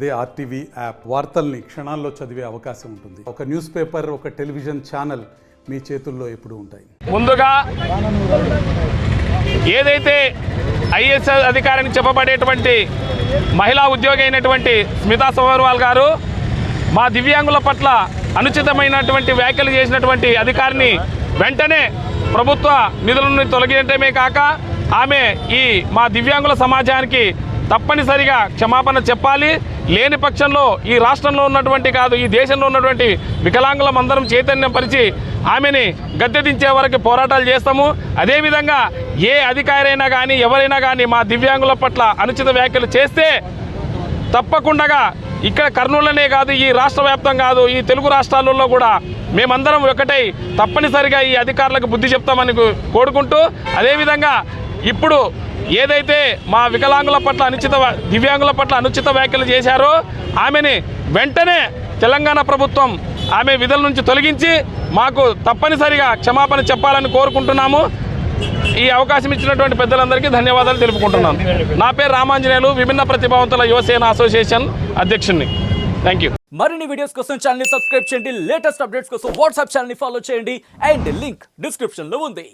అదే RTV app వార్తల్ని క్షణాల్లో చదివే అవకాశం ఉంటుంది. ఒక న్యూస్ పేపర్, ఒక టెలివిజన్ ఛానల్ మీ చేతుల్లో ఎప్పుడూ ఉంటాయి. ముందుగా ఏదైతే ఐఏఎస్ అధికారిని చెప్పబడేటువంటి మహిళా ఉద్యోగి అయినటువంటి స్మితా సోబర్వాల్ గారు మా దివ్యాంగుల పట్ల అనుచితమైనటువంటి వ్యాఖ్యలు చేసినటువంటి అధికారిని వెంటనే ప్రభుత్వ నిధుల నుండి తొలగించడమే కాక ఆమె ఈ మా దివ్యాంగుల సమాజానికి తప్పనిసరిగా క్షమాపణ చెప్పాలి. లేని పక్షంలో ఈ రాష్ట్రంలో ఉన్నటువంటి కాదు, ఈ దేశంలో ఉన్నటువంటి వికలాంగులం అందరం చైతన్యపరిచి ఆమెని గద్దె దించే వరకు పోరాటాలు చేస్తాము. అదేవిధంగా ఏ అధికారి అయినా కానీ ఎవరైనా కానీ మా దివ్యాంగుల పట్ల అనుచిత వ్యాఖ్యలు చేస్తే తప్పకుండా ఇక్కడ కర్నూలులోనే కాదు, ఈ రాష్ట్ర వ్యాప్తం కాదు, ఈ తెలుగు రాష్ట్రాలలో కూడా మేమందరం ఒకటై తప్పనిసరిగా ఈ అధికారులకు బుద్ధి చెప్తామని కోరుకుంటూ, అదేవిధంగా ఇప్పుడు ఏదైతే మా వికలాంగుల పట్ల దివ్యాంగుల పట్ల అనుచిత వ్యాఖ్యలు చేశారో ఆమెని వెంటనే తెలంగాణ ప్రభుత్వం ఆమె విధుల నుంచి తొలగించి మాకు తప్పనిసరిగా క్షమాపణ చెప్పాలని కోరుకుంటున్నాము. ఈ అవకాశం ఇచ్చినటువంటి పెద్దలందరికీ ధన్యవాదాలు తెలుపుకుంటున్నాను. నా పేరు రామాంజనేయులు, విభిన్న ప్రతిభావంతుల యువసేన అసోసియేషన్ అధ్యక్షుడిని. Thank you. మరిన్ని వీడియోస్ కోసం ఛానల్ ని సబ్స్క్రైబ్ చేయండి. లేటెస్ట్ అప్డేట్స్ కోసం వాట్సాప్ ఛానల్ ని ఫాలో చేయండి. అండ్ లింక్ డిస్క్రిప్షన్ లో ఉంది.